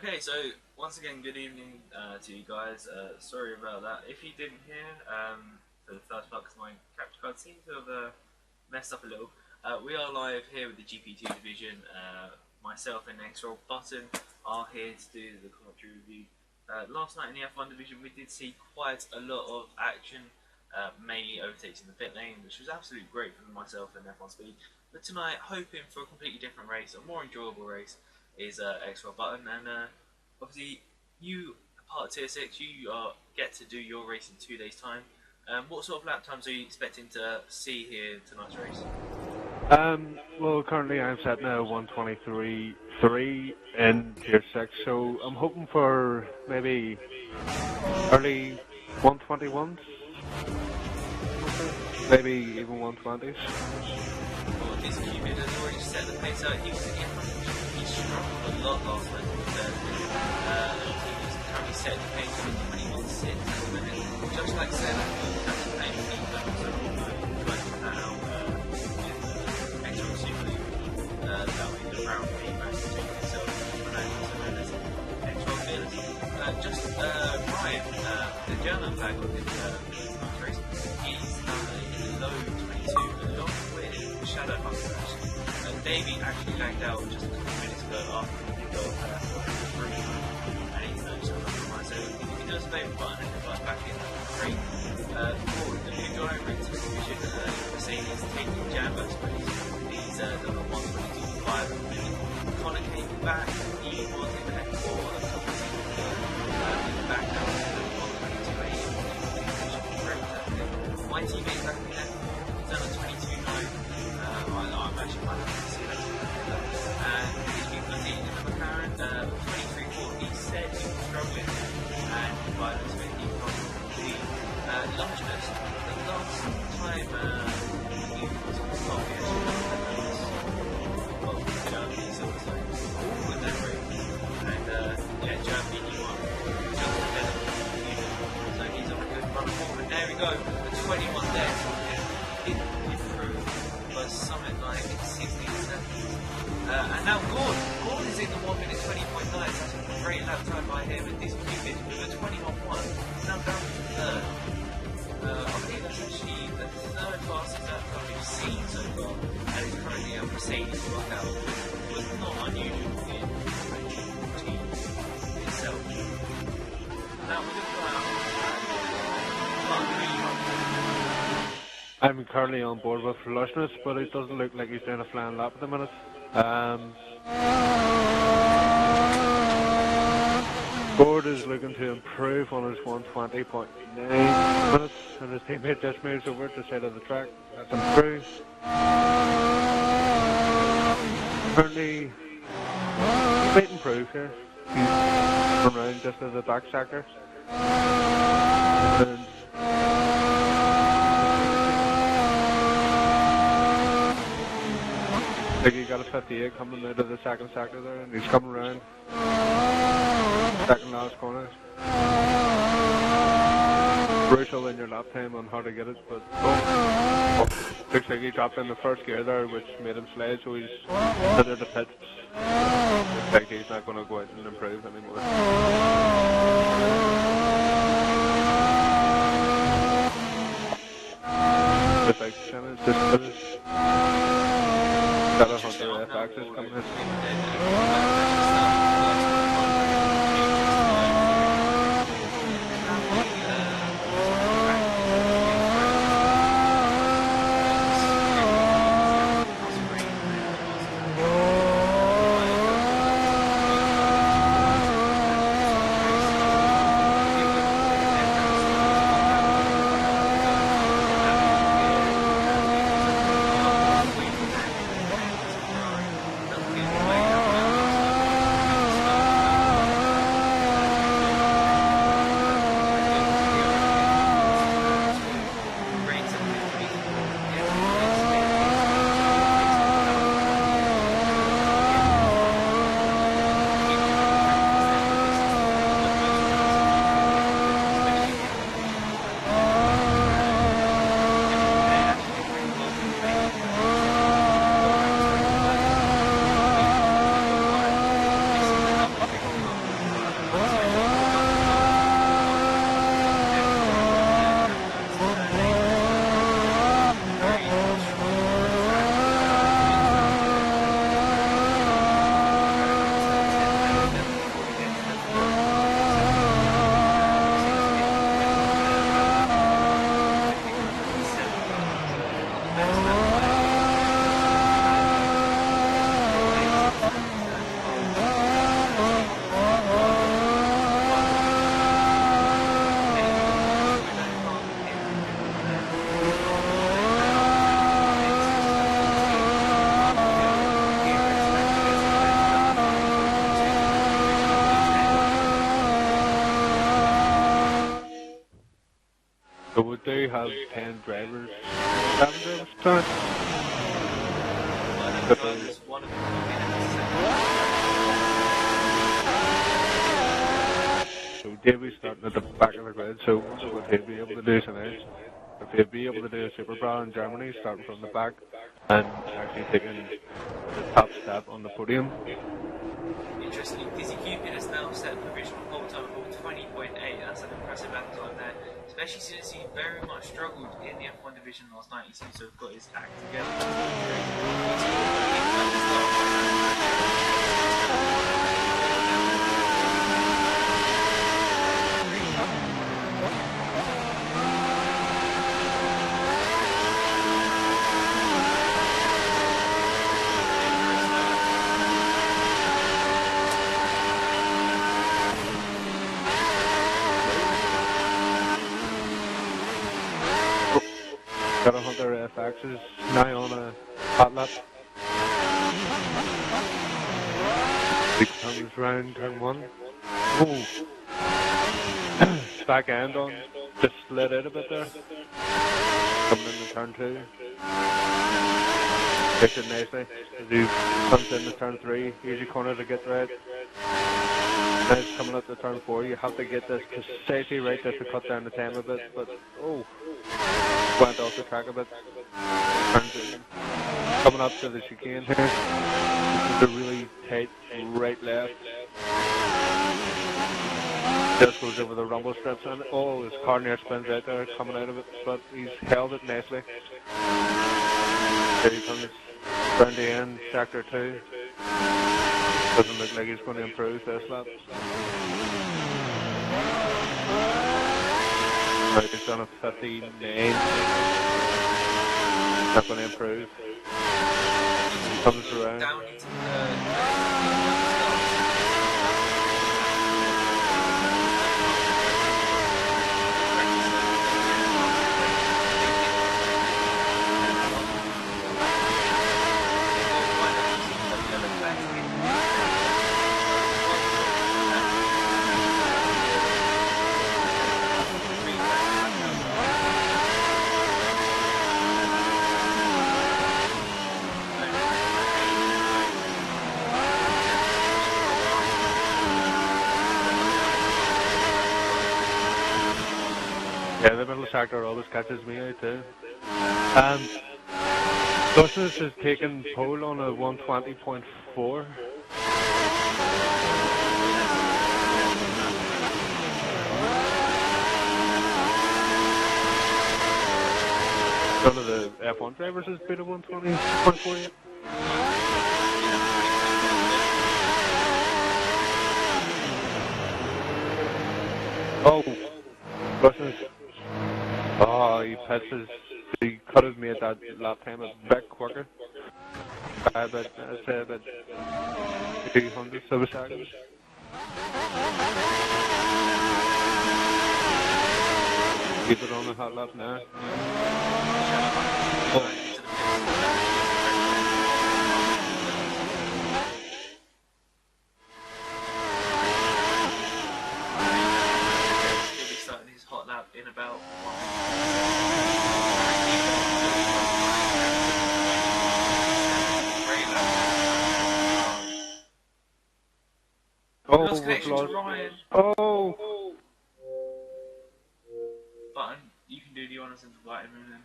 Okay, so once again, good evening to you guys. Sorry about that. If you didn't hear, for the first part, because my capture card seems to have messed up a little, we are live here with the GP2 division. Myself and XRL Button are here to do the commentary review. Last night in the F1 division, we did see quite a lot of action, mainly overtakes in the pit lane, which was absolutely great for myself and F1 Speed. But tonight, hoping for a completely different race, a more enjoyable race, is XRL Button, and obviously you, part of Tier 6, you get to do your race in 2 days' time. What sort of lap times are you expecting to see here in tonight's race? Well, currently I'm set now 123.3 in Tier 6, so I'm hoping for maybe early 121s, maybe even 120s. Well, this Cupid has already set the pace out. He struggled a lot last night. He was currently setting the pace for 21.6 at the minute. Just like Senna, that's the pace he does. So we'll try to put that out with extra super. That way the round feedback between himself and extra ability. Ryan, the German flag on this race, he's in the low 22, along with Shadow Hunter actually. Davey actually lagged out just a couple of minutes ago after he got through, and he's just compromised. So if he does favour button and right back in, great. For the new guy over into the division, Mercedes taking Jambo's place. He's done a 122.5 at the minute. Connor came back, he was in the F4 a couple of seasons ago. He's back now to the 122.8. My teammate back in the F4, he's done a 22.9. I'm actually quite happy to see that. And he's been busy in the McLaren, 23.4. He said he was struggling, and by the looks of it, he got the Longinus. The last time he was on the top, he actually he's always like all with that race. And Germany, he won just ahead of him. So he's on a good run forward. There we go, the 21 there. Didn't improve. Something like 16 seconds. And now Gordon is in the 1 minute 20.9. That's a great lap time by him, and this Cupid with a 20.1. Now down to third. I believe that's actually the third fastest lap time we've seen so far, and it's currently a Mercedes lockout, which was not unusual in 2014 itself. Now we're going to go out. I'm currently on board with Lushness, but it doesn't look like he's doing a flying lap at the minute. Gord is looking to improve on his 120.9 minutes, and his teammate just moves over to the side of the track. That's improved. Currently, he might improve here. He's around just as a back sector. And I think he got a 58 coming out of the second sector there, and he's coming around second last corner. Crucial in your lap time on how to get it, but looks like he dropped in the first gear there, which made him slide, so he's under the pits. Looks like he's not going to go out and improve anymore. Just like Shannon's just finished. Shadow Hunter FX is coming in. So we do have 10 drivers, 7 drivers start. One of the drivers, one of them will be in the second. So Davy's starting at the back of the grid, so I wonder what he'll be able to do tonight. If he'll be able to do a Super Bra in Germany, starting from the back, and actually taking the top step on the podium. Interestingly, Dizzy Cupid has now set a provisional pole time of 20.8. That's an impressive lap time there, especially since he very much struggled in the F1 division last night. He seems to have got his act together. Got a Hunter FXs now on a hot lap. Big comes round turn 1. Oh, back end on, just slid out a bit there. Coming into turn 2. Takes it nicely as he comes into turn 3. Easy corner to get right. Now it's coming up to turn 4. You have to get this precisely right just to cut down the time a bit, but oh, went off the track a bit. Coming up to the chicane here. This is a really tight right left. Just goes over the rumble strips and oh, his car near spins out there coming out of it, but he's held it nicely. There he comes round the end, sector 2. Doesn't look like he's going to improve this lap. Right, he's done a 59. Not going to improve. Comes around. Down into the Yeah, the middle sector always catches me out too. Business has taken pole on a 120.4. None of the F1 drivers has beat a 120.4 yet. Oh, business. Oh, he could have made that lap time a bit quicker. By about, I'd say about 200 of a second. Keep it on the hot lap now. Oh. in about lost connection to Ryan. Oh! Button, you can do the honours and invite him in then.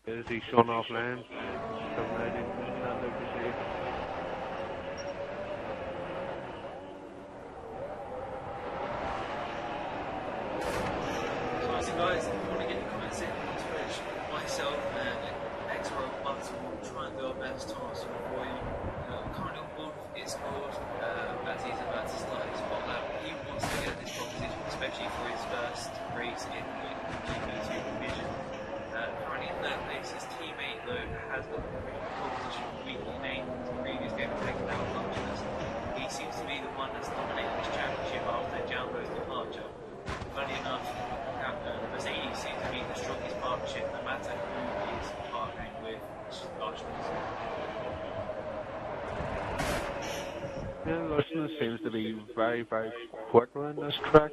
Is he showing off lane? So guys, if you want to get your comments in on Twitch, myself and XRL GP2 will try and do our best to answer them for you. I'm currently on board with Discord as he's about to start his hot lap. He wants to get this proposition, especially for his first race in the GP2 division. Currently in third place, his teammate though has got the pole position Lushness seems to be very, very quick around this track,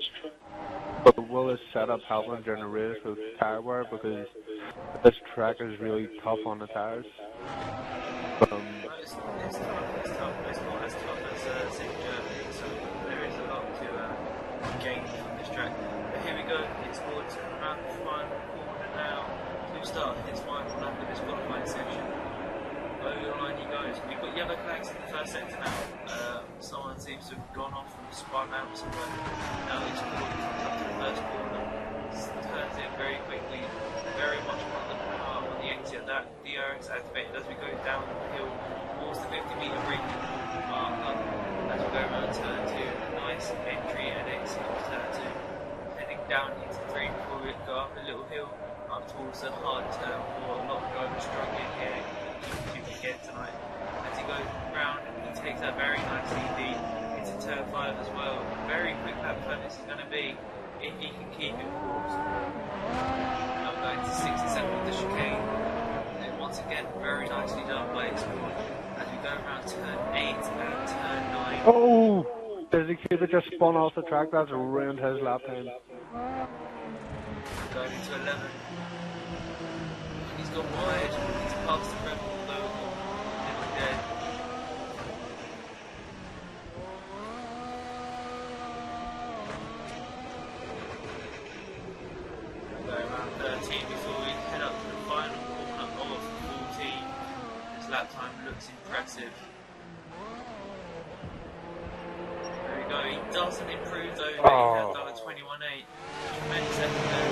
but will his setup help him during the race with tyre wear, because this track is really tough on the tyres. It's tough. It's not as tough as St. Germany, so there is a lot to gain from this track. But here we go, it's towards around the final corner now. Two-star, his final lap of this qualifying section. Over the line he goes. We've got yellow flags in the first sector now. Someone seems to have gone off and spun out somewhere. Now it's up to the first corner. Turns in very quickly, very much on the power on the exit. That DRS activated as we go down the hill towards the 50-meter braking marker. As we go around turn 2, nice entry and exit of turn 2. Heading down into 3 before we go up a little hill up towards the hard turn 4. A lot of drivers struggling here. GP2 again tonight. As he goes round, he takes that very nicely deep into turn 5 as well. Very quick lap time this is going to be, if he can keep it, of course. Now going to 67 with the chicane. And once again, very nicely done by Export as we go around turn 8 and turn 9. Oh! Dizzy Cupid just spun off the track, that's ruined his lap time. Going into 11. He's gone wide, he's past the Red Bull though, little dead. Around 13 before we head up to the final corner of 14. His lap time looks impressive. There we go, he doesn't improve though, he has done a 21.8. Tremendous effort there.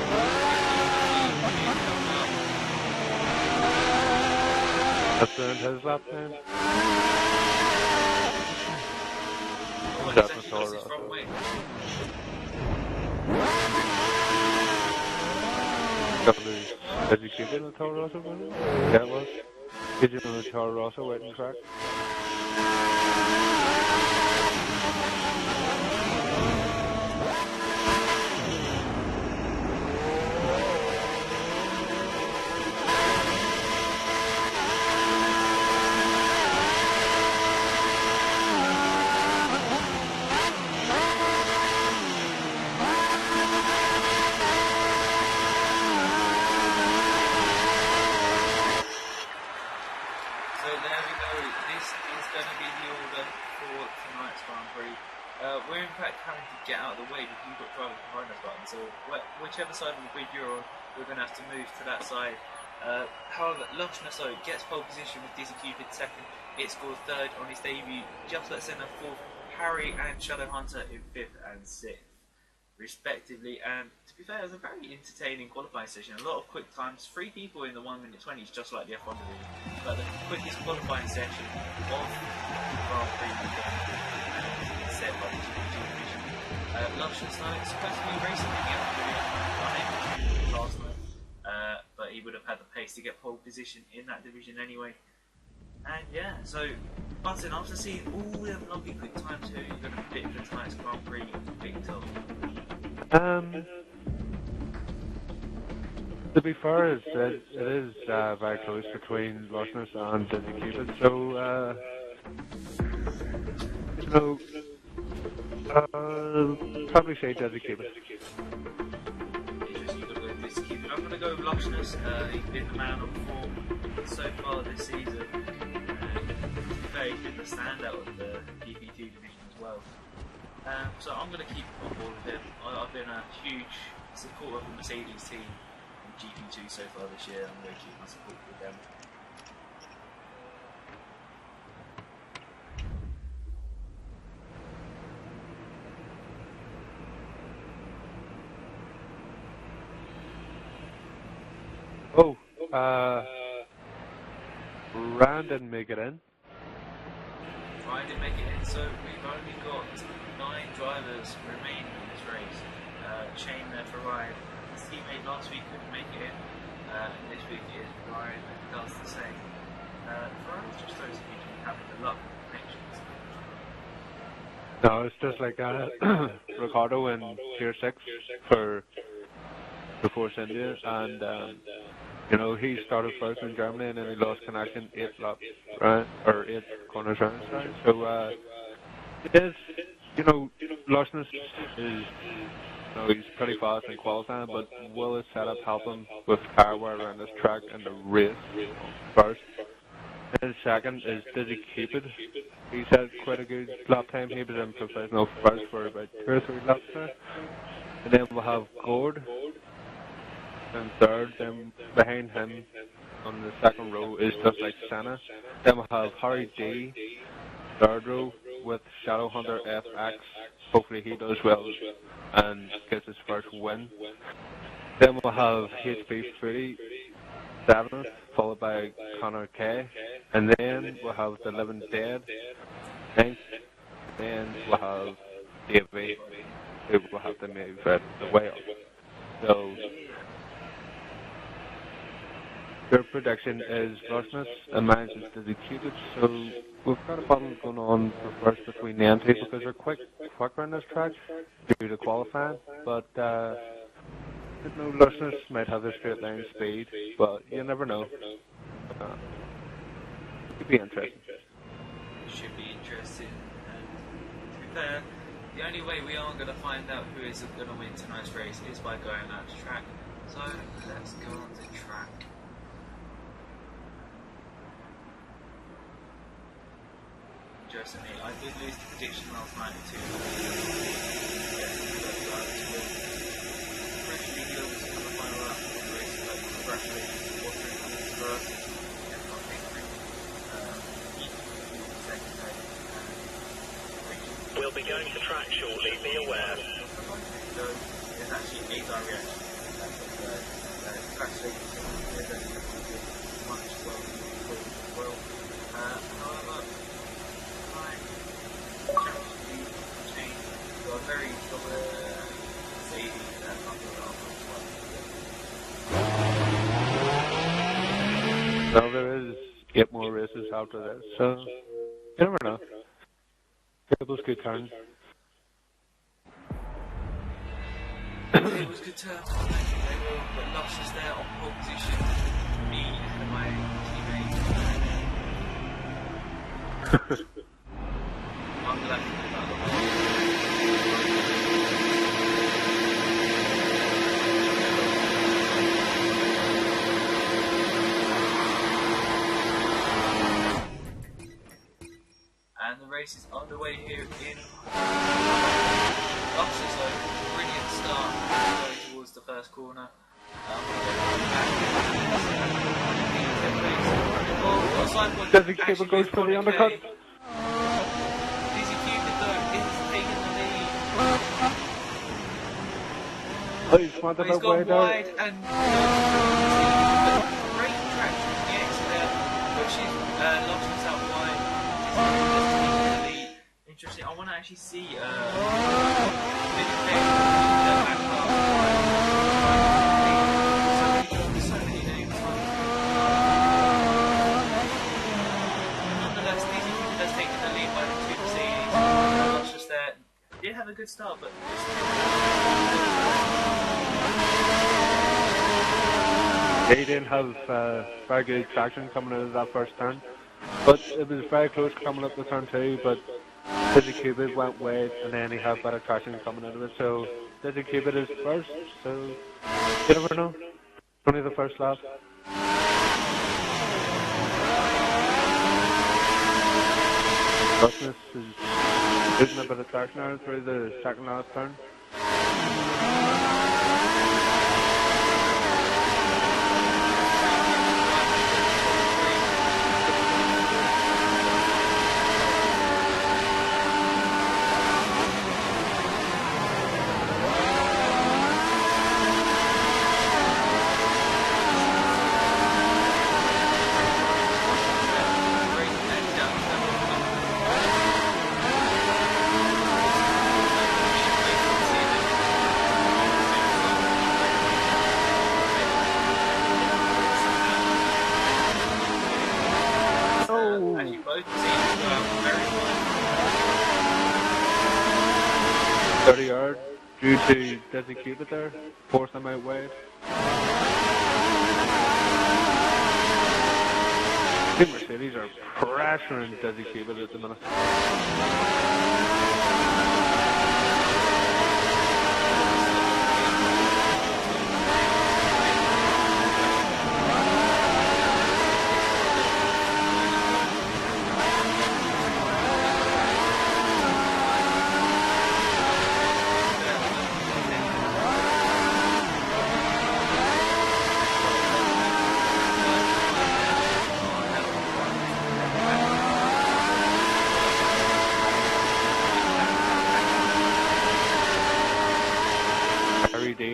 That's ruined his lap time. Oh, he's actually lost his front wing. Did you keep it in the Toro Rosso, was it? Yeah, it was. Did you know the Toro Rosso waiting track? We're in fact having to get out of the way because you've got drivers behind us, Martin. So whichever side of the grid you're on, we're going to have to move to that side. However, Lushness gets pole position with Dizzy Cupid second. It scores third on his debut. Just Let's Send fourth. Harry and Shadow Hunter in fifth and sixth, respectively. And to be fair, it was a very entertaining qualifying session. A lot of quick times. 3 people in the 1 minute 20s, just like the F1 division. But the quickest qualifying session of the Grand Prix set by the GP2 division. Lushness though, supposed to be racing in the F1 division, unable to last night, but he would have had the pace to get pole position in that division anyway. And yeah, so Martin, after seeing all them lovely quick times, who are you going to pick for tonight's Grand Prix victor? To be fair, it is very close between Lushness and Dizzy Cupid, so probably say Dizzy Cupid. Interesting, you've got to go with Dizzy Cupid. I'm going to go with Lushness. He's been the man on form so far this season. He's been the standout of the GP2 division as well. So I'm going to keep on board with him. I've been a huge supporter of the Mercedes team in GP2 so far this year. I'm going to keep my support with them. Ryan didn't make it in. Ryan didn't make it in, so we've only got 9 drivers remaining in this race. Shame there for Ryan. His teammate last week couldn't make it in. This week is Ryan that does the same. For us, just those of you who have the luck with connections. No, it's just like Ricardo in Tier 6 for Force India, and he started first in Germany and then he lost connection 8 laps, right? Or 8 corners round, sorry. So Yes, you know, Larson is, he's pretty fast in qualifying, but will his setup help him with car wear around this track and the race first? And second is, does he keep it? He's had quite a good lap time. He was in professional first for about 2 or 3 laps there. And then we'll have Gord in third. Then behind him on the second row is just like Senna. Then we'll have Harry D, third row, with Shadowhunter FX. Hopefully he does well and gets his first win. Then we'll have HB Footy, 7th, followed by Connor K. And then we'll have The Living Dead, 9th. Then we'll have Davey, who will have to move the way up. So, their prediction is Rusness and mine is Dizzy Cupid. So, we've got a battle going on for first between them two because they're quick around this track due to qualifying. But, Rusness might have the straight line speed, but you never know. It could be interesting. Should be interesting. And to be fair, the only way we are going to find out who is going to win tonight's race is by going out to track. So let's go on to track. Interestingly, I did lose the prediction last night to Freshly Hill was on the final lap of the race, but congratulations to Watering Cummings first. We'll be going to track shortly, be aware. So there's actually a direct track safety much well. However, I actually changed to a very solid Mercedes and Well, there is 8 more races after this, so you never know. Cable's good turn. It was good turn. But Lush is there on pole position. Me and my teammate. I'm glad to do that. And the race is underway here in Lush is a brilliant start going towards the first corner. Does he keep a goes for the undercut? Dizzy Cupid though is taking the lead. Oh, he's smart He's about gone way down. wide and great traction from the XRL, pushes Lobsters out wide. Interesting. I want to actually see so many names. Nonetheless, Dizzy Cupid has taken the lead by the 2 Mercedes. Lobsters there did have a good start, but They didn't have very good traction coming out of that first turn, but it was very close coming up to turn 2, but Dizzy Cupid went wide and then he had better traction coming out of it, so Dizzy Cupid is first, so you never know. Only the first lap. Rusness is losing a bit of traction now through the second last turn. actually both teams go out very wide. 30 yard due to Dizzy Cupid there, force them out wide. Two Mercedes are pressuring Dizzy Cupid at the minute.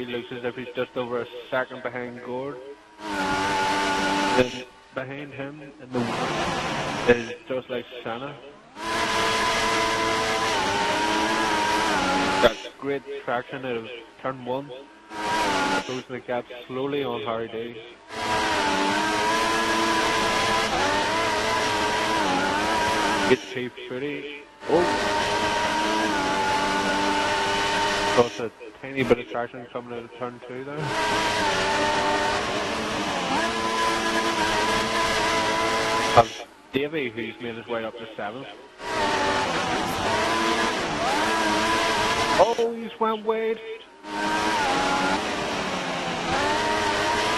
Looks as if he's just over a second behind Gord. Then behind him in the wing is just like Senna. Got great traction out of turn 1. Goes the gap slowly on Harry D. Gets P30. Oh! Got a tiny bit of traction coming out of turn 2 there. Davey, who's made his way up to 7th. Oh, he's went wide.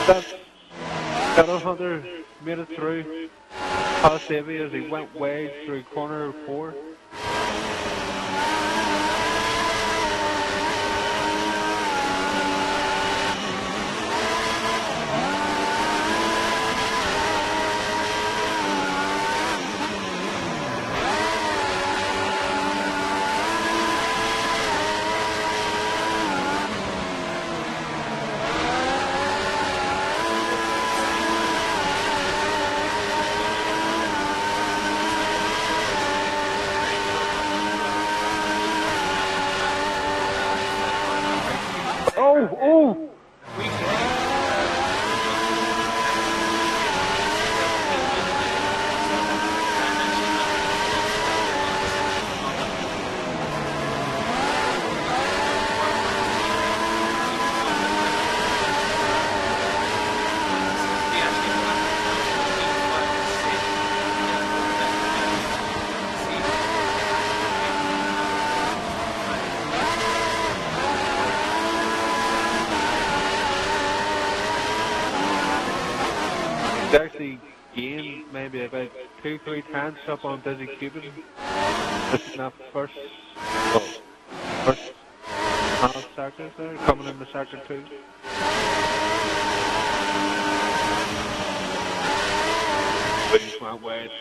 That's got Hunter made it through. Past Davey as he went wide through corner 4. Oh! He's actually gained maybe about 2-3 tenths up on Dizzy Cupid. This is not first half sectors there, coming into sector 2. But he's went wide.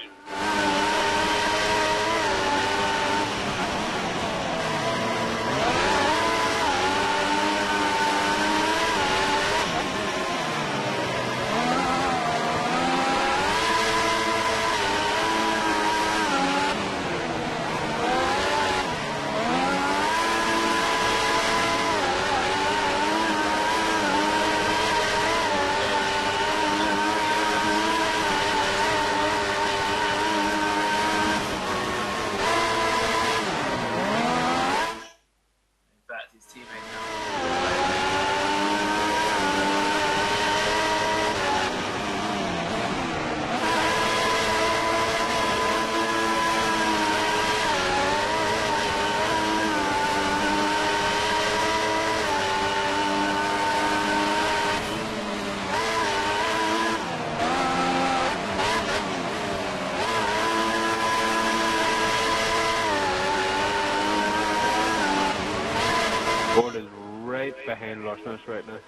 Gord is right behind Lushness right now,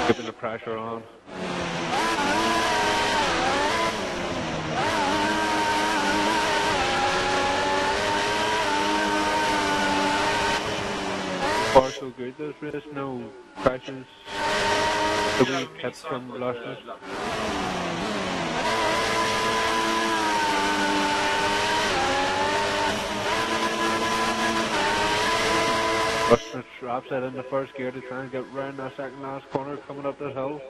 keeping the pressure on. Far so good this race, no crashes, the wee tips from Lushness. Lushness drops it in the first gear to try and get round that second last corner coming up the hill.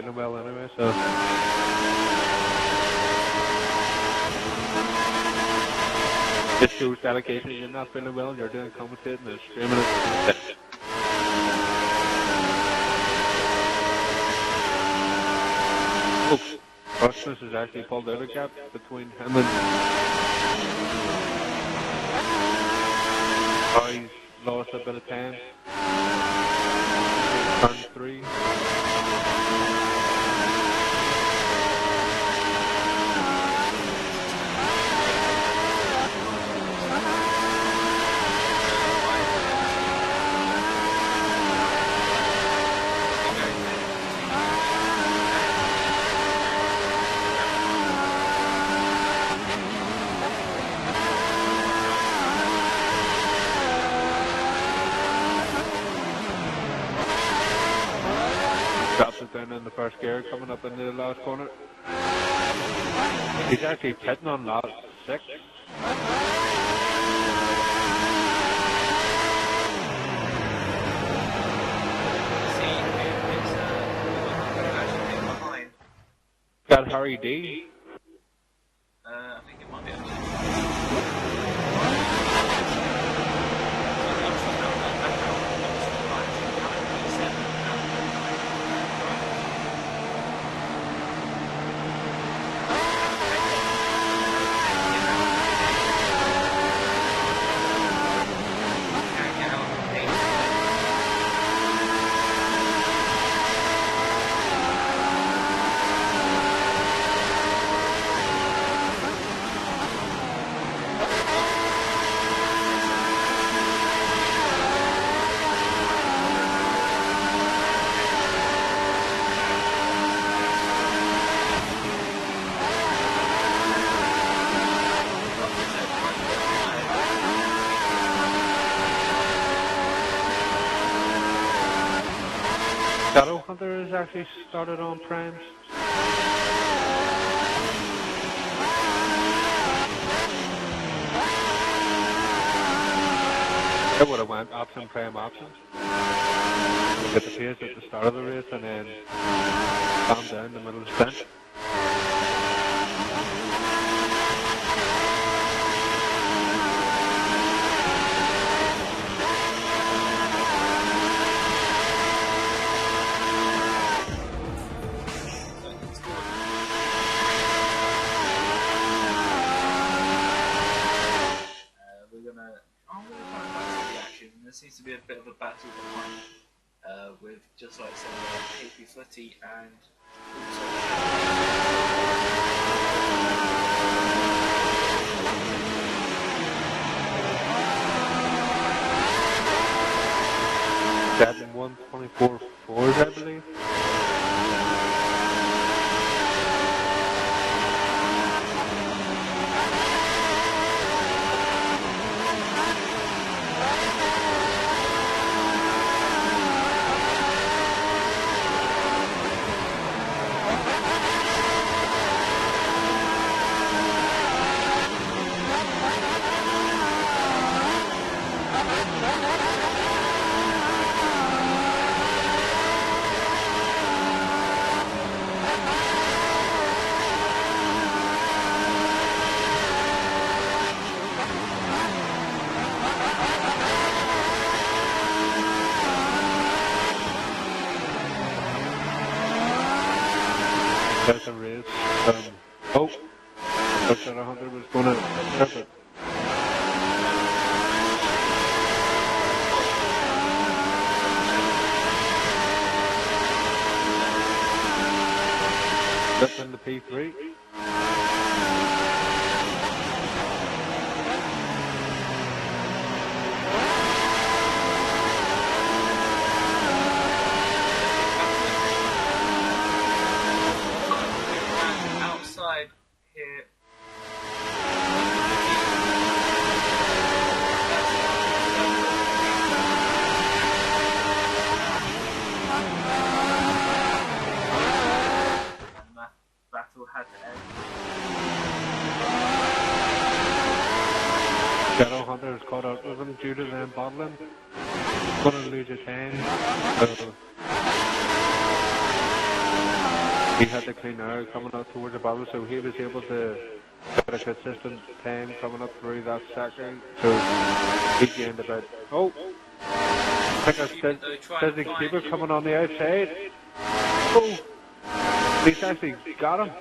feeling well anyway, so. This shows dedication. You're not feeling well, you're doing commentating and streaming it. Oh, Rasmus has actually pulled out a gap between him and. Oh, he's lost a bit of time. Turn 3. Drops it down in the first gear, coming up into the last corner. He's actually pitting on lap 6. Got Harry D. I think it might be Shadow Hunter has actually started on primes. It would have went option, prime, option. Get the pace at the start of the race and then calm down in the middle of the sprint. I'm going to come back to the action. There seems to be a bit of a battle behind with just like some KP Footy and Seven 124 fours, I believe. There's a race. Oh, I thought 100 was going to trip it. That's in the P3. outside here. And that battle had to end. Shadow Hunter is caught up with him due to them bottling. Gonna lose his hand. he had the clean air coming up towards the bottom, so he was able to get a consistent time coming up through that sector. So he gained about, oh, I think I said the keeper coming on the outside. Oh, he's actually got him.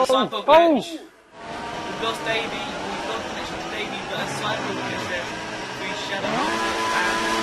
Cycle glitch. We've lost Davey. We've lost connection to Davey, but a cycle glitch there. We shadow after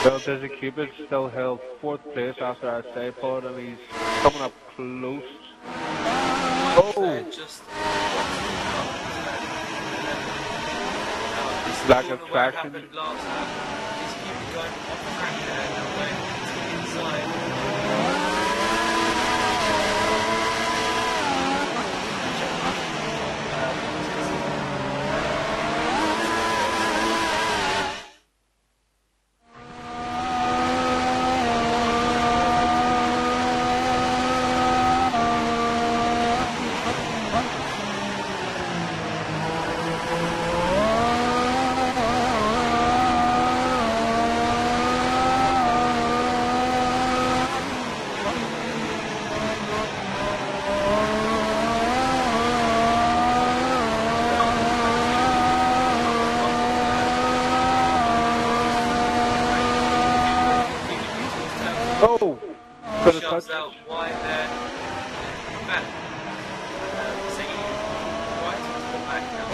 Well, Dizzy Cupid still held 4th place after our side pod, and he's coming up close. Oh! just Lack of traction. This keeper going off track there, now going to the inside. Oh! Got a Shots touch. out wide there. Back. Singing right into the back now.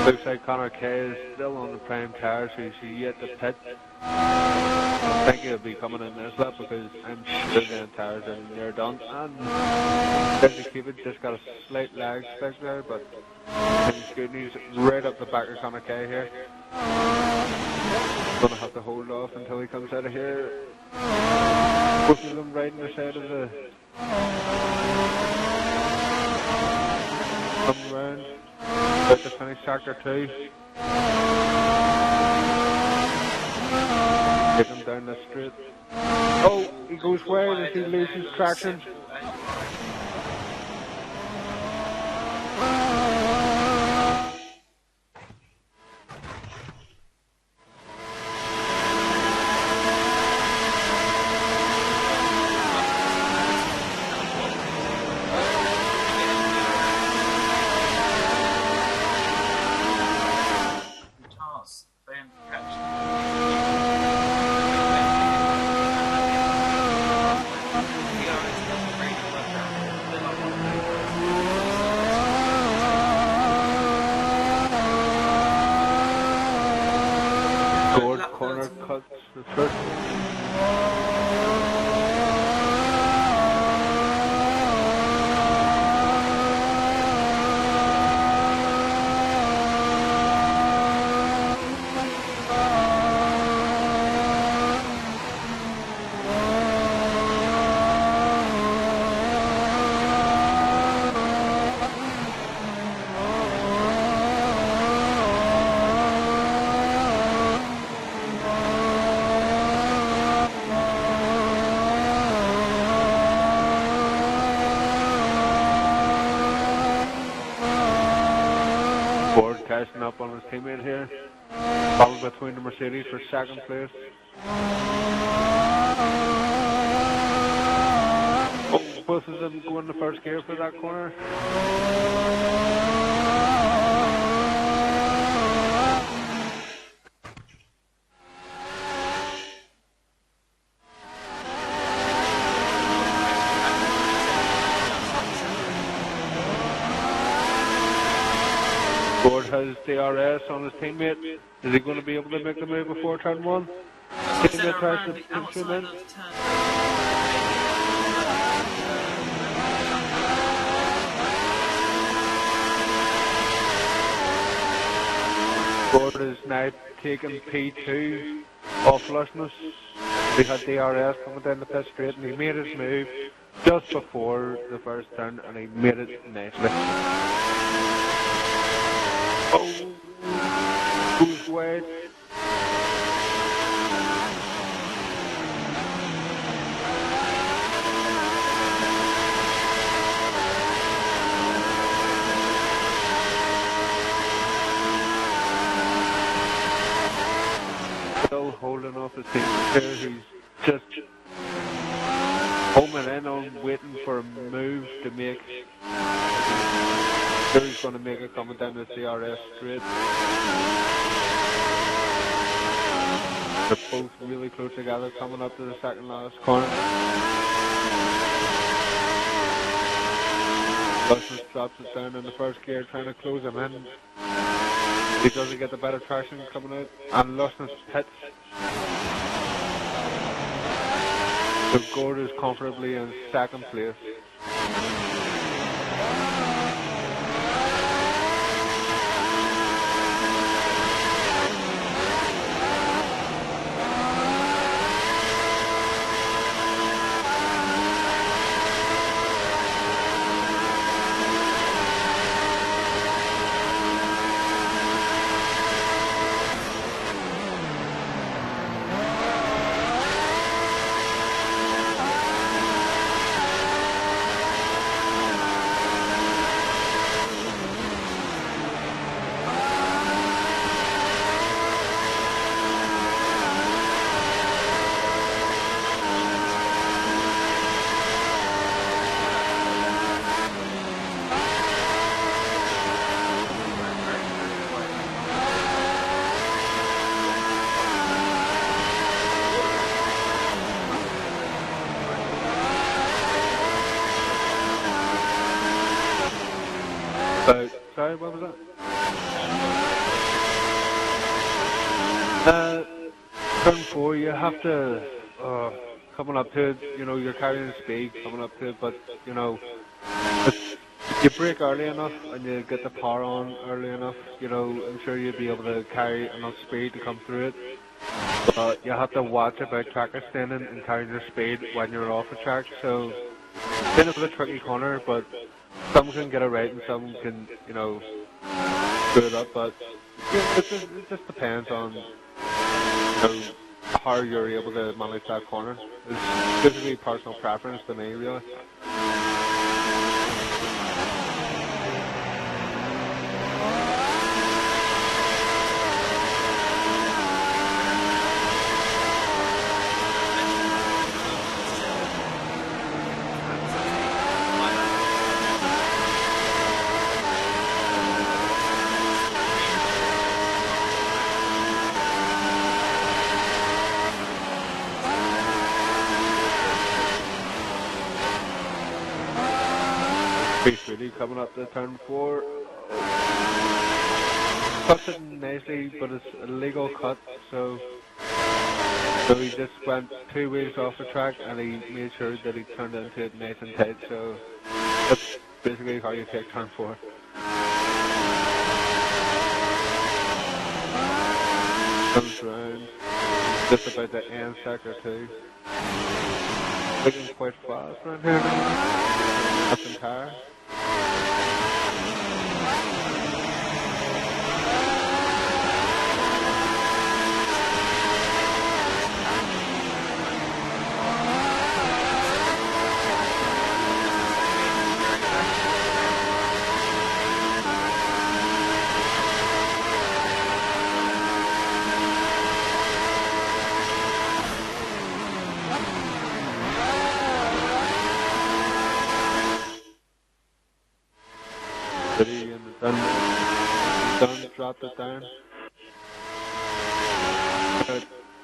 Looks like Connor Kay is still on the prime tire, so he's yet to pit. I think he'll be coming in this lap because I'm sure the tires are near done. And Dizzy Cupid just got a slight lag spec there, but he's good news right up the back of Connor Kay here. Gonna have to hold off until he comes out of here. Both of them riding the side of the come round. About to finish sector 2. Get him down the straight. Oh, he goes wide as he loses traction. the first. Ford catching up on his teammate here. Battle between the Mercedes for second place. Oh, both of them go in the first gear for that corner. Ford has DRS on his teammate. Is he going to be able to make the move before turn 1? Teammate tries to pinch him in. Ford is now taking P2 off Lushness. He had DRS coming down the pit straight and he made his move just before the first turn and he made it nicely. Oh, who's wide? Still holding off his team here. He's just homing in on waiting for a move to make. Sure he's going to make it coming down the CRS straight. They're both really close together coming up to the second last corner. Lushness drops it down in the first gear trying to close him in. He doesn't get the better traction coming out and Lushness hits. So Gord is comfortably in second place. Sorry, what was that? Turn 4, you have to, coming up to it, you know, you're carrying speed coming up to it, but, you know, you brake early enough and you get the power on early enough, you know, I'm sure you'd be able to carry enough speed to come through it. But you have to watch about track extending and carrying your speed when you're off the track, so it's kind of a tricky corner, but some can get it right and some can, you know, screw it up, but it just depends on, you know, how you're able to manage that corner. It's basically personal preference to me, really. P3 coming up to turn 4. Cuts it nicely, but it's a legal cut, so So he just went 2 wheels off the track and he made sure that he turned into it nice and tight. So that's basically how you take turn 4. Comes round, just about the end sector 2. Looking quite fast around here now. Up in tire. City and done, dropped it down.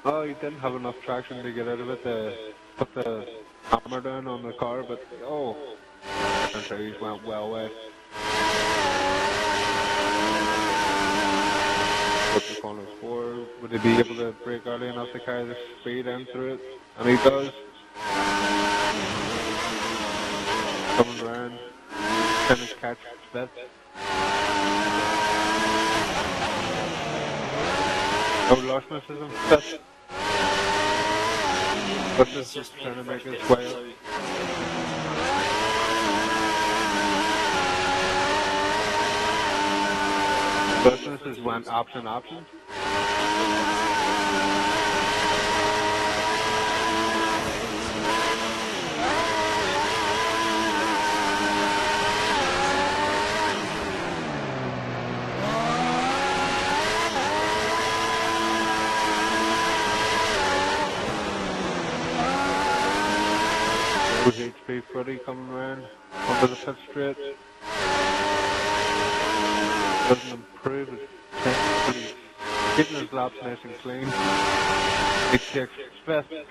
Oh, he didn't have enough traction to get out of it to put the hammer down on the car, but oh, I'm sure he went well wide. Up to corner 4, would he be able to brake early enough to carry the speed in through it? And he does. Coming round, trying to catch Smith. Oh, Larseness is on Smith. But He's just trying to make fresh his bit, way up. so Larseness has went option. HP Freddy coming around onto the pit straight. Doesn't improve his time, but he's keeping his laps nice and clean. He takes 5th.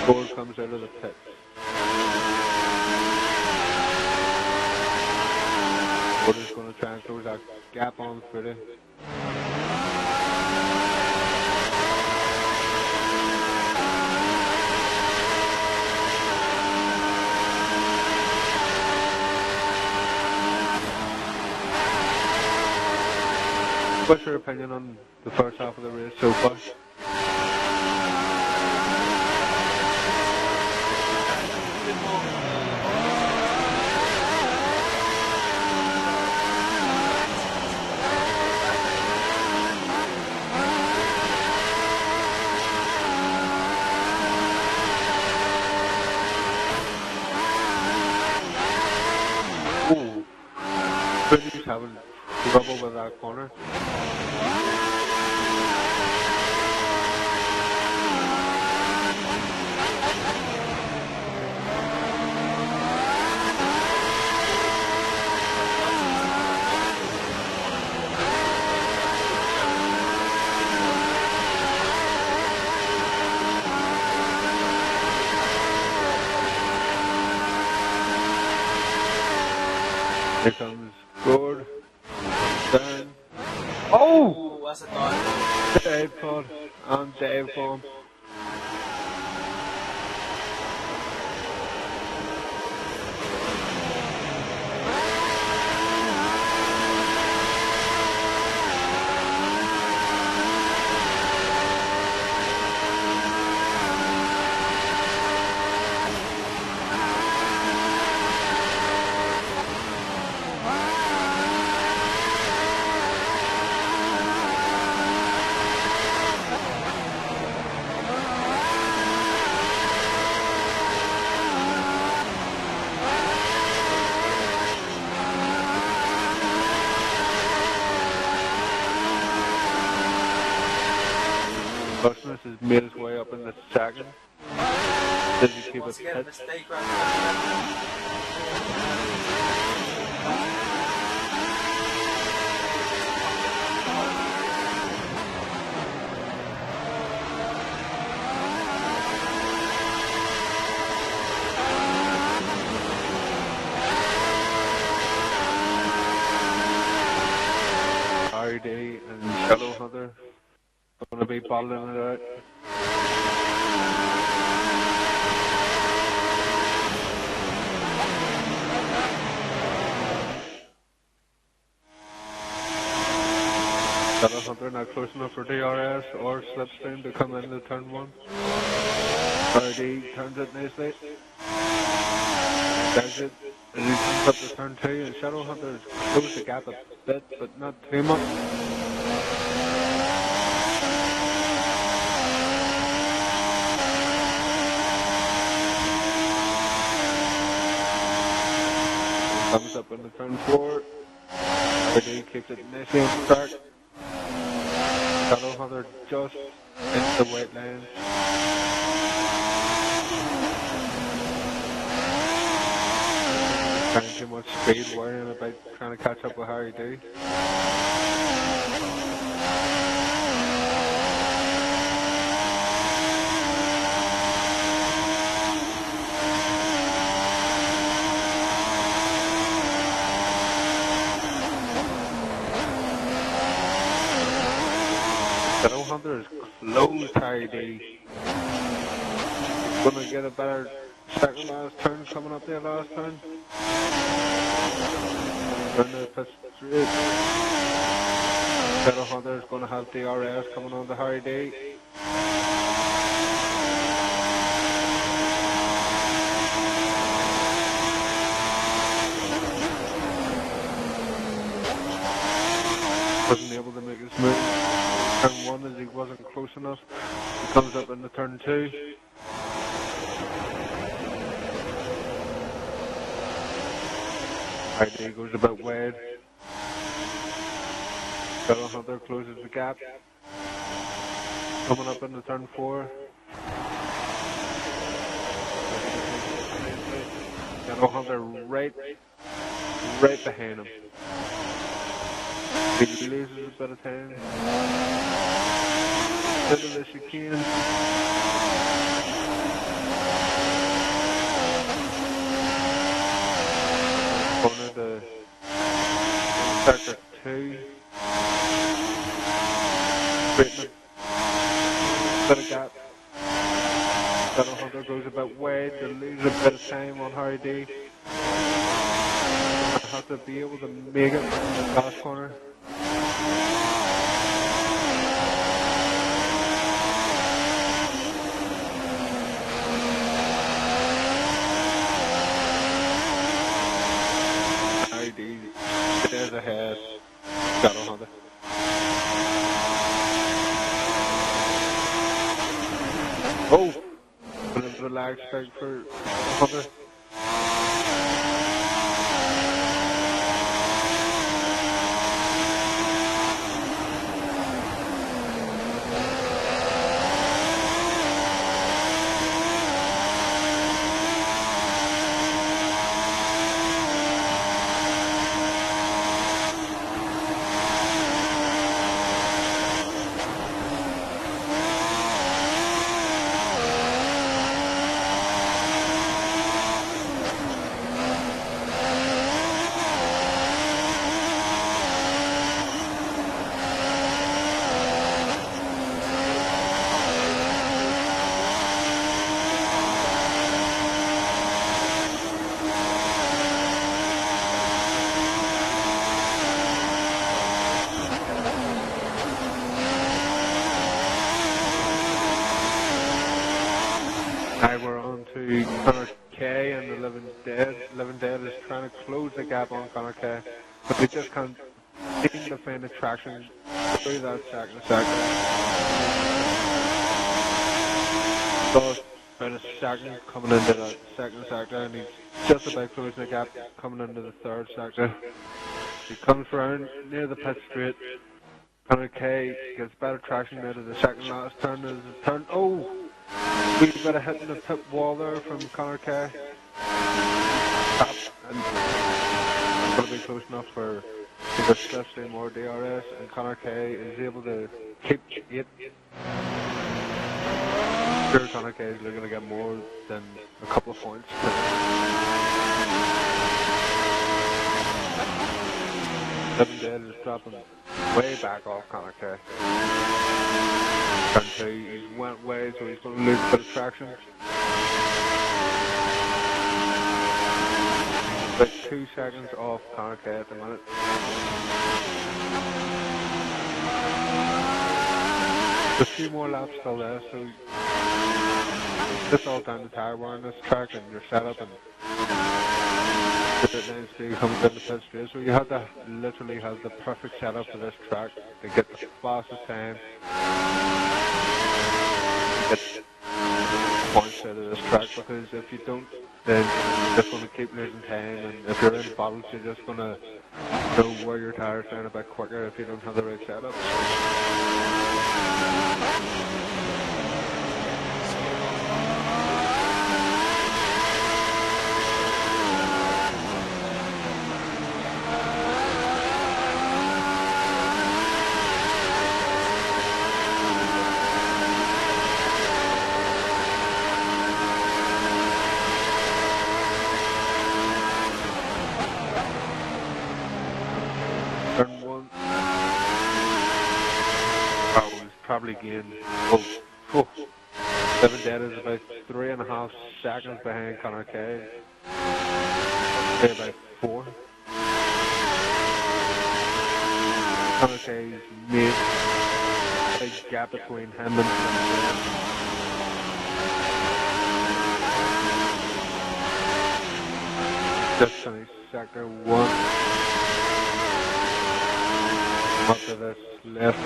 Ford comes out of the pit. Ford is going to try and close that gap on Freddy. What's your opinion on the first half of the race so far? Ooh, Freddy's having trouble with that corner. Here comes Gord. Down. Oh! that's a dive. Dave Pod and Dave Bomb. Larseness has made his way up in the second. Does he keep Once it again, pit? mistake right there. RD and Shadow Hunter are going to be be bottling it out. Shadow Hunter not close enough for DRS or Slipstream to come into turn 1. RD turns it nicely. Does it. And he comes up to turn 2, and Shadow Hunter's closed the gap a bit, but not too much. Comes up into turn 4. RD keeps it nicely on track. Shadow Hunter just into the white lines. Trying too much speed, worrying about trying to catch up with Harry D. Shadow Hunter is close, Harry D. He's gonna get a better second last turn coming up there last turn. Run the pit straight. Shadow Hunter is gonna have DRS coming on to Harry D. Wasn't able to make his move. Turn 1 as he wasn't close enough. He comes up into turn 2. ID goes a bit wide. Shadow Hunter closes the gap. Coming up into turn 4. Shadow Hunter right behind him. He loses a bit of time. Bit of the chicane. Corner to sector 2. Straightening. Bit of gap. Shadow Hunter goes a bit wide to lose a bit of time on Harry D. Have to be able to make it in the last corner. Harry D stays ahead. Shadow Hunter. Oh! A bit of a lag spike for Hunter. Now we're on to Connor K and the Living Dead. Living Dead is trying to close the gap on Connor K, but they just can't seem to find the traction through that second sector. So about a second coming into that second sector, and he's just about closing the gap coming into the third sector. He comes round near the pit straight. Connor K gets better traction out of the second last turn. As the turn, oh! We've got a hit in the pit wall there from Connor K. Tap, and it's going to be close enough for the Slipstream or DRS, and Connor K is able to keep 8. Sure, Connor K is looking to get more than a couple of points. Living Dead is dropping way back off Connor K. Turn 2, he went way, so he's going to lose a bit of traction. About 2 seconds off Connor K at the minute. There's a few more laps still there, so it's all down to tire wear on this track and your setup and the lane speed comes in the pit straight. So you have to literally have the perfect setup for this track to get the fastest time, get points out of this track, because if you don't, then you're just going to keep losing time, and if you're in battles, you're just going to know where your tires down a bit quicker if you don't have the right setup. Turn 1. Oh, he's probably gained. Oh. 7 dead is about 3.5 seconds behind Connor K. About 4. Connor K's made a big gap between him and just finished sector 1. Up to this left.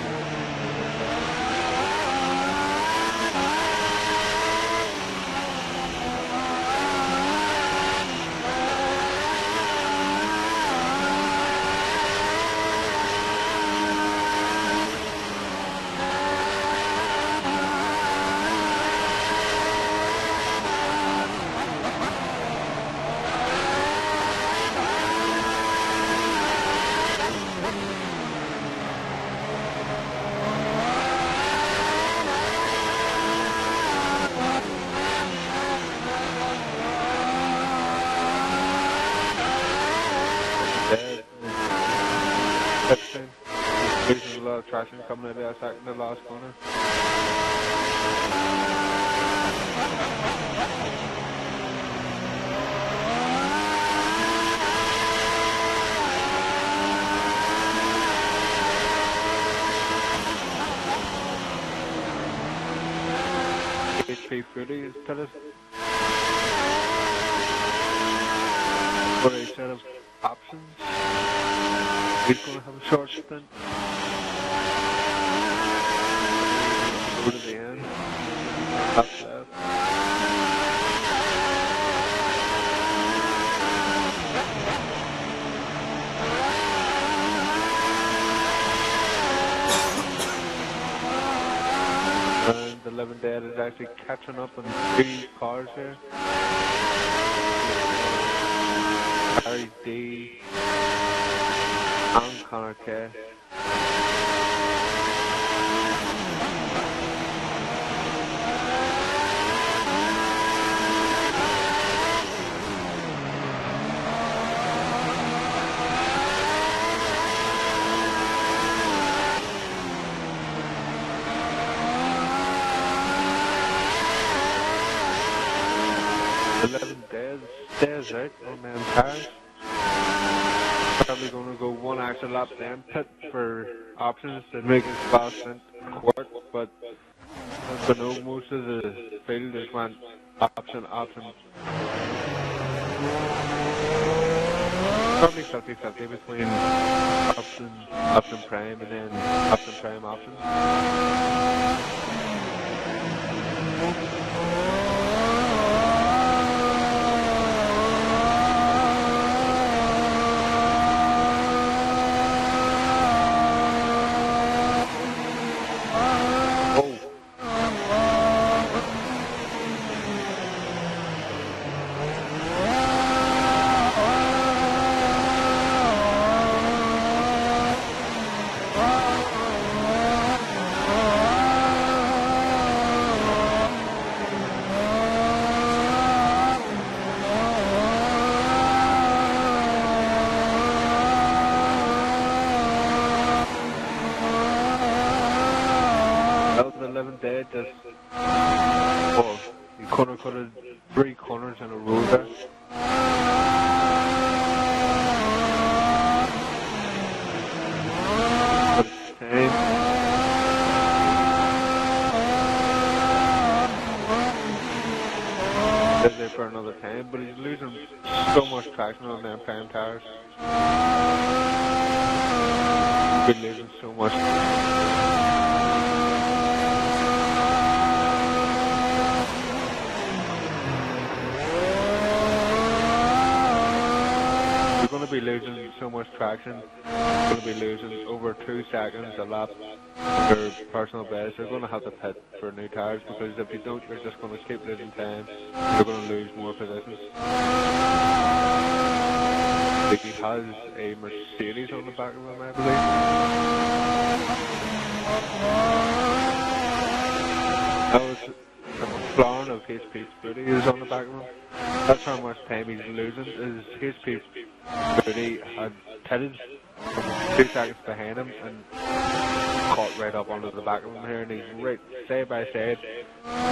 There's a lot of traction coming out of that second to the last corner. HP Fruity is tell us for a set of options. He's going to have a short stint. Go to the end. Top left. And the 11 dead is actually catching up on 3 cars here. Harry D. and Connor K. Days out on them tires. Probably going to go one extra lap then pit for options to make his fast stint quick, but as we know, most of the field just went option. Probably 50-50 between option prime and then option prime option. said, just well, he could have cut 3 corners in a row there. But it's time. Is there for another time, but he's losing so much traction on them prime tires. He's been losing so much. We're going to be losing so much traction. We're going to be losing over 2 seconds a lap. Their personal best. They're going to have to pit for new tires, because if you don't, you're just going to keep losing time. You're going to lose more positions. Like, he has a Mercedes on the back of him, I believe. That was a McLaren of HP Booty is on the back of him. That's how much time he's losing. Is HP Booty had pitted from 2 seconds behind him and caught right up onto the back of him here, and he's right side by side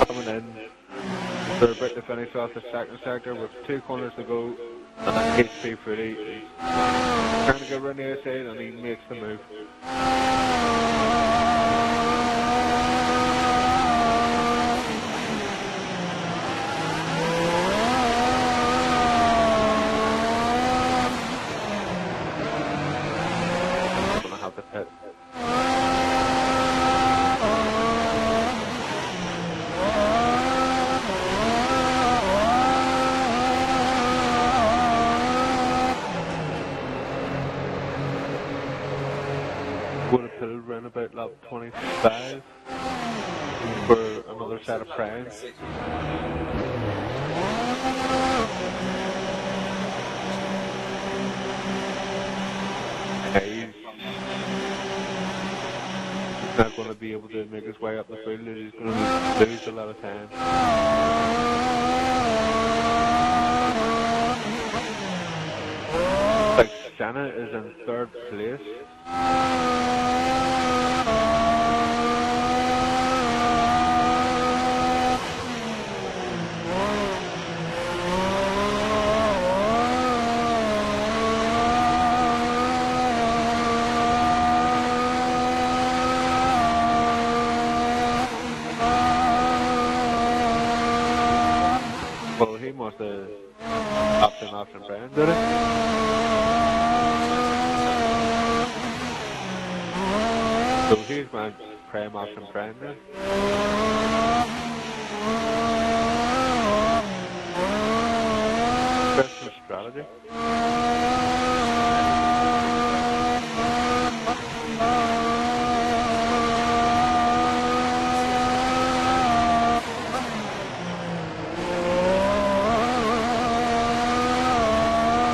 coming in. They're about to finish off the second sector with 2 corners to go, and HP Footy is trying to get around the outside, and he makes the move. Gonna have to pit. Would have pitted around about lap 25 for another set of primes. He's not going to be able to make his way up the field. He's going to lose a lot of time. Like, Senna is in 3rd place. Well, he must have opted option brand, did he? So here's my prime option brand there. Business strategy.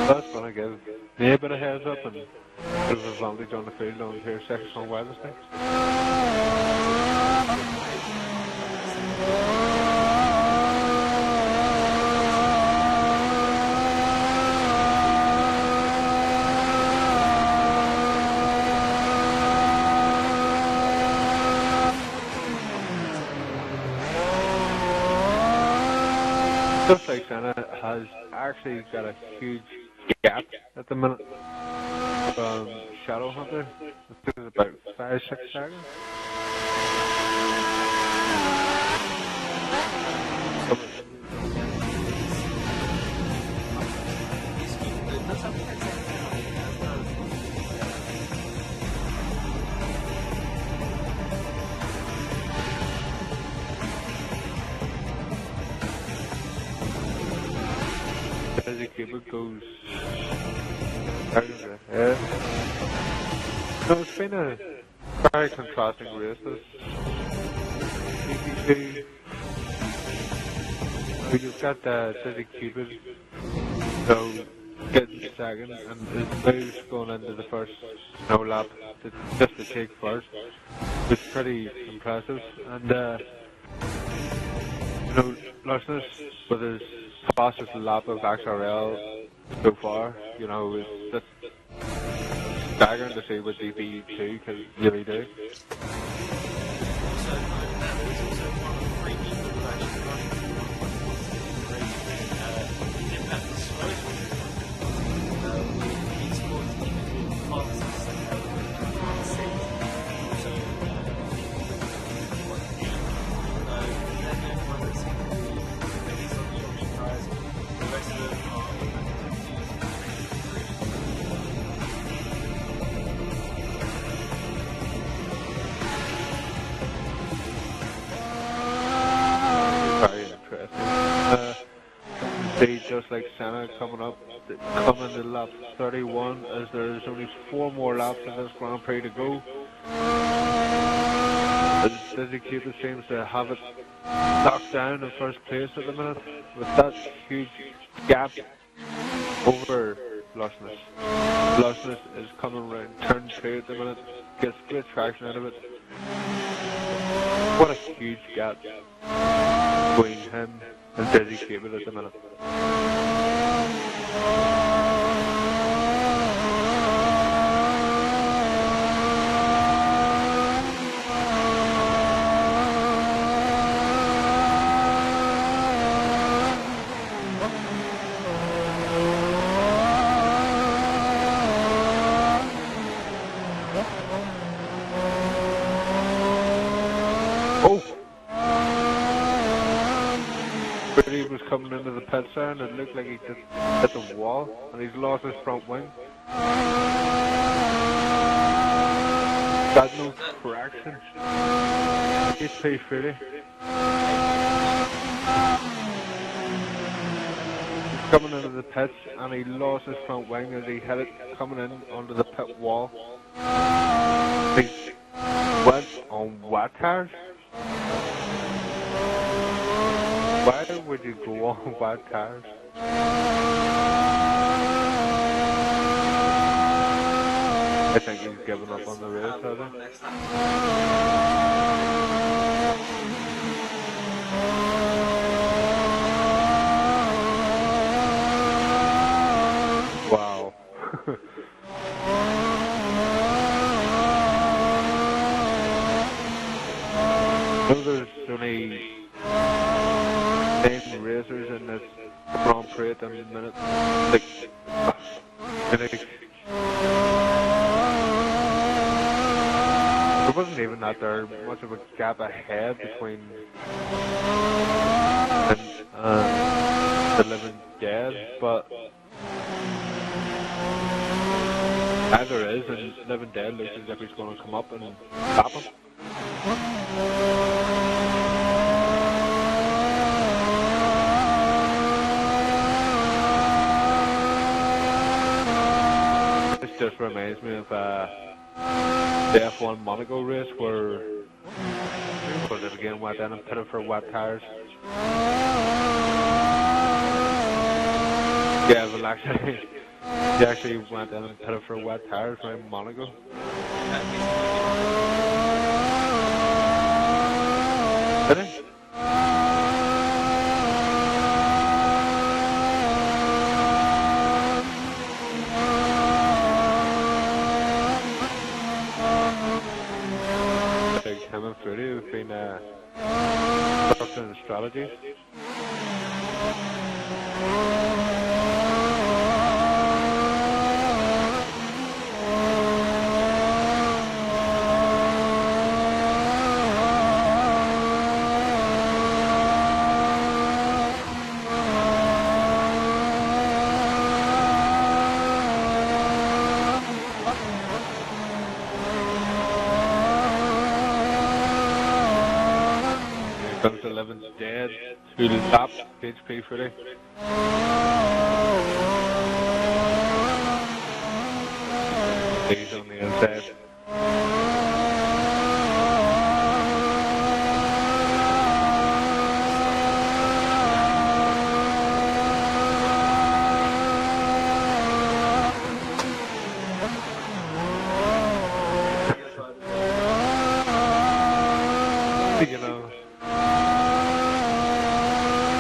That's going to give me a bit of heads up and a bit of advantage on the field on here 6 on Wednesday. Just like Senna has actually got a huge gap at the minute from Shadow Hunter. I think it's about 5-6 seconds. As the cable goes out of the head. So it's been a very contrasting race, this GP2. You've got Dizzy Cupid, so getting second, and his moves going into the first lap just to take first was pretty impressive. And Larsenus with his fastest lap of XRL so far, is just staggering to see what GP2 can really do. Also, that was also See, just like Senna coming to lap 31, as there's only 4 more laps in this Grand Prix to go. As Dizzy Cupid seems to have it locked down in first place at the minute, with that huge gap over Lushness. Lushness is coming round turn 2 at the minute, gets great traction out of it. What a huge gap between him and Dizzy Cupid at the minute. He was coming into the pit there and it looked like he just hit the wall and he's lost his front wing. Got no traction. HP Philly. He's coming into the pits and he lost his front wing as he hit it coming in onto the pit wall. He went on wet tires. Why would you go on wet tires? I think he's given up on the race, hasn't he? Wow. So there's only 10 racers in this Grand Prix at the minute. There wasn't even that there much of a gap ahead between the Living Dead, but now there is, and Living Dead looks as if he's going to come up and stop him. This just reminds me of the F1 Monaco race where they again went in and pitted for wet tires. Yeah, well actually, he actually went in and pitted for wet tires around Monaco. Did he? Him and Fruity have been discussing strategies. Comes to Living Dead, who lapped HP Fruity. He's on the inside. You know,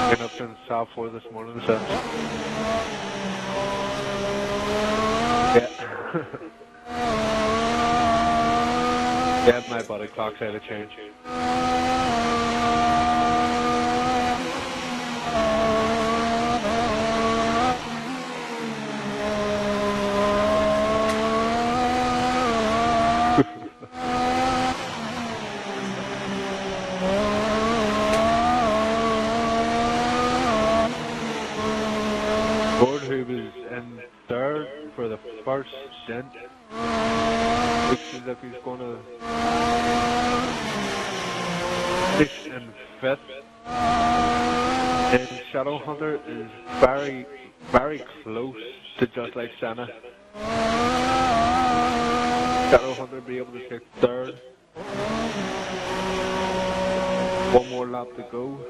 been up since half 4 this morning, so yeah. Yeah, my body clock's out of change. Ford, who was in third for the first stint, looks as if he's going to finish in fifth. Shadow Hunter is very, very close to just like Senna. Shadow Hunter be able to take third. One more lap to go.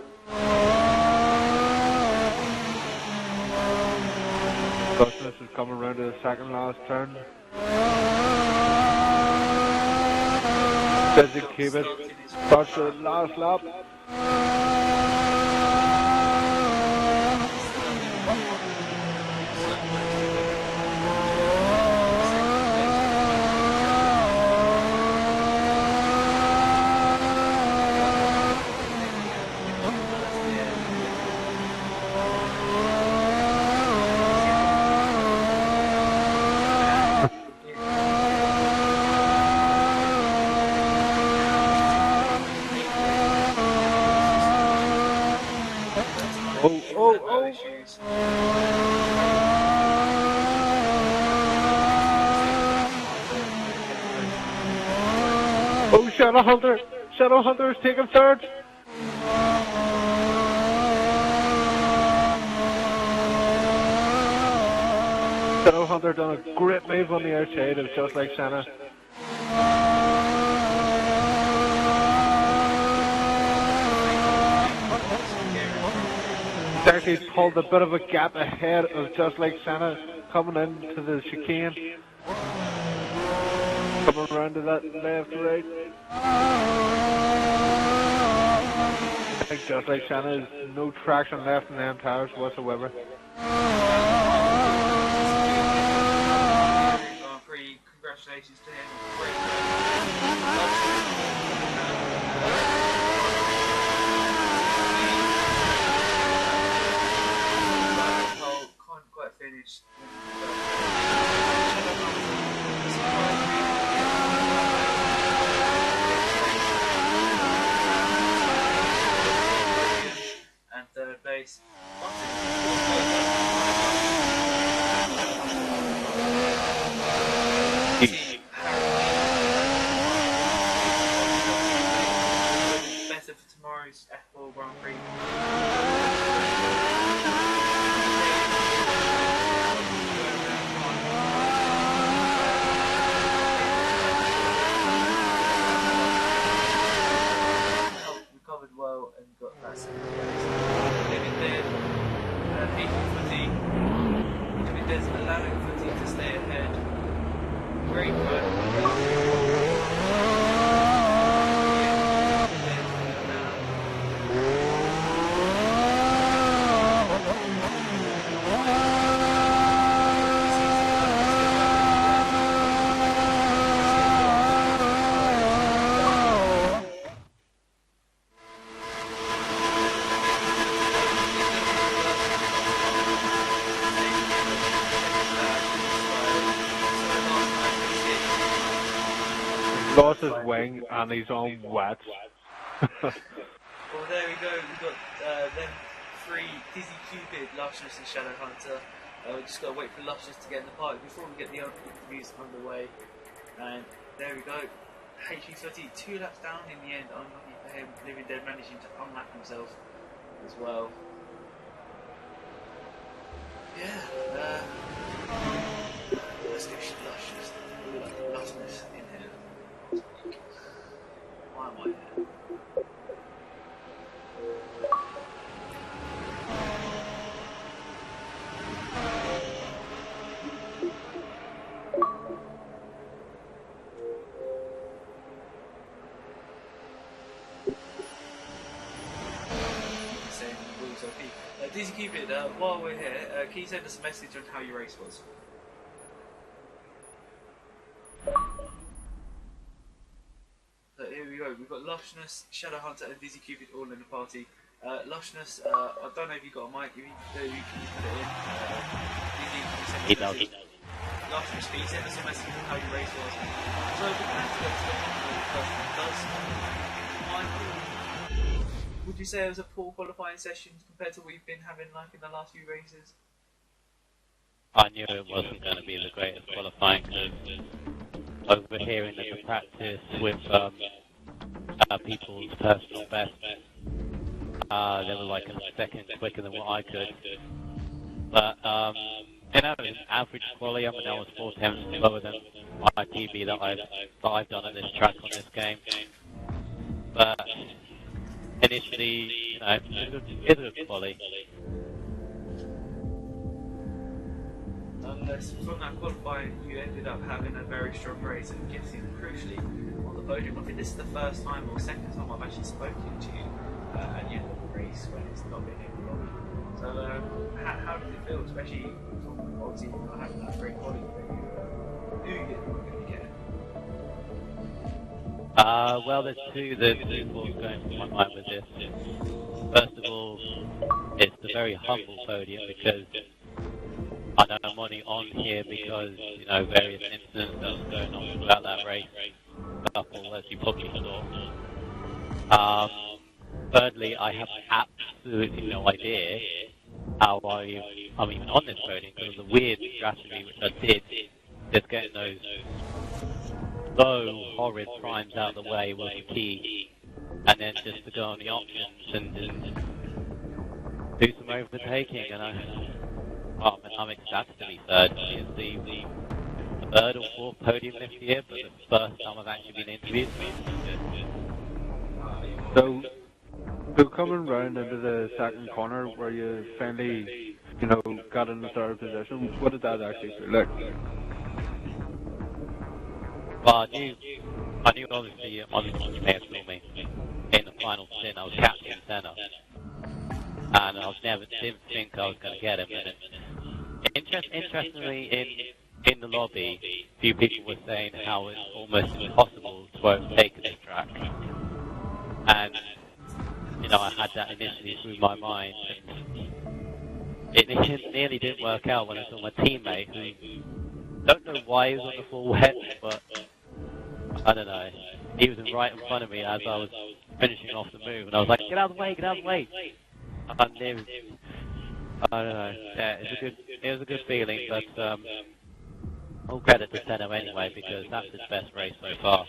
Lushness is coming around to the second last turn. Busy Cupid starts the last lap. Oh, Shadow Hunter is taking third. Shadow Hunter done a great move on the outside of just like Senna. He's actually pulled a bit of a gap ahead of just like Senna coming into the chicane. Coming around to that left, right. I think just like Senna has no traction left in them tires whatsoever. Congratulations to him. Can't quite finish. And third place. Better for tomorrow's F4 Grand Prix. Recovered well and got that second place. Living there, beating Footy. Living there's allowing Footy to stay ahead. Great run. Lost his wing and he's on wet. Well, there we go. We've got them three: Dizzy Cupid, Lushness, and Shadow Hunter. We've just got to wait for Lushness to get in the park before we get the interviews underway. And there we go. HP 30, 2 laps down in the end. Unlucky for him. Living Dead managing to unlap himself as well. Yeah. Let's go Lushness in here. Why am I here? Dizzy Cupid, while we're here, can you send us a message on how your race was? So here we go, we've got Lushness, Shadow Hunter and Dizzy Cupid all in the party. Lushness, I don't know if you've got a mic, if you do, can you put it in? Dizzy, can you send us a message? Lushness, can you send us a message on how your race was? So we can have to go to the person that does. Would you say it was a poor qualifying session compared to what we've been having like in the last few races? I knew it wasn't going to be the greatest qualifying because overhearing the practice with people's personal best, They were like a second quicker than what I could. But, in average quality, I mean, I was 4/10 slower than my PB that I've done at this track on this game. But initially, you know, it's a good quality. Nonetheless, from that qualifying, you ended up having a very strong race and getting crucially on the podium. I think this is the first time or second time I've actually spoken to you at the end of the race when it's not been in the lobby. So, how did it feel, especially from obviously not having that great quality that you knew you were going to get? Well, there's two thoughts going through my mind with this. First of all, it's a very humble podium because I know I'm only on here because, you know, various incidents that was going on throughout that race, a couple, as you probably saw. Thirdly, I have absolutely no idea how I'm even on this podium because of the weird strategy which I did, just getting those low, horrid primes out of the way was the key, and then just to go on the options and do some overtaking, and I'm ecstatic to be third. It's the third or fourth podium this year, but the first time I've actually been interviewed. So coming round into the second corner where you finally, you know, got in the third position, what did that actually feel like? Well, I knew obviously you may have told me in the final stint I was captain center, and I didn't think I was going to get him. And interestingly, in the lobby, a few people were saying how it's almost impossible to overtake this track, and you know I had that initially through my mind, and it nearly didn't work out when I saw my teammate who don't know why he was on the full wet, but I don't know. He was right in front of me as I was finishing off the move, and I was like, "Get out of the way! Get out of the way!" And it was, I don't know. Yeah, it was a good feeling, but all credit to Senna anyway because that's his best race so far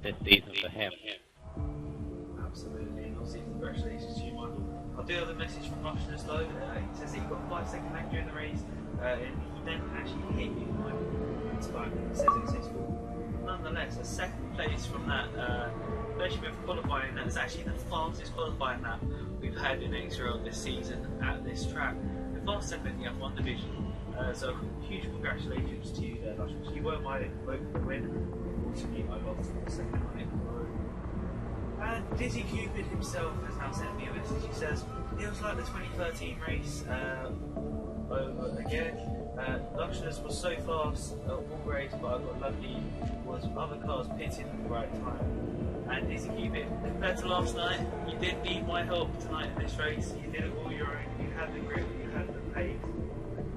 this season for him. Absolutely, and obviously congratulations to you, Michael. I do have a message from Russian as though. He says that he got 5 second lag during the race, and he then actually hit you, Michael. It's fine. It says successful. Nonetheless, a second place from that, especially with qualifying, that's actually the fastest qualifying lap we've had in XRL this season at this track. The fastest in the F1 division. So huge congratulations to you there, Russian. You were my local win. Unfortunately, I lost the second one in a row. And Dizzy Cupid himself has now sent me a message. He says, it was like the 2013 race over again. Luxuries was so fast all race, but I got lucky was other cars pitting at the right time. And Dizzy Cupid, compared to last night, you didn't need my help tonight in this race. You did it all your own. You had the grip, you had the pace.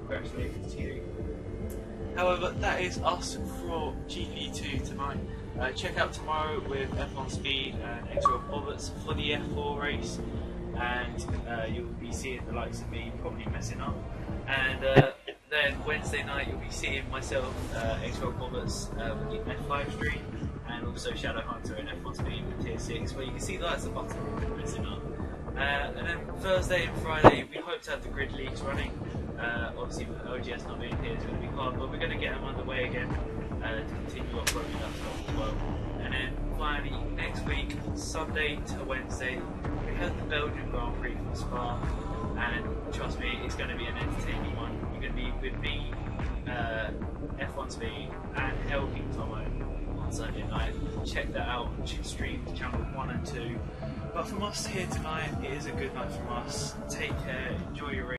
Congratulations to you. However, that is us for GP2 tonight. Check out tomorrow with F1 Speed and XRL Roberts for the F4 race, and you'll be seeing the likes of me probably messing up. And then Wednesday night you'll be seeing myself, XRL Roberts with the F5 stream, and also Shadow Hunter and F1 Speed with Tier 6, where you can see the likes of Button messing up. And then Thursday and Friday we hope to have the grid leagues running. Obviously with OGS not being here it's going to be hard, but we're going to get them underway again to continue off where we left off as well. And then finally next week, Sunday to Wednesday, we have the Belgian Grand Prix from Spa, and trust me, it's going to be an entertaining one. You're going to be with me, F1 Speed and Hell King Tomo on Sunday night. Check that out on stream channel 1 and 2. But from us here tonight, it is a good night from us. Take care, enjoy your race.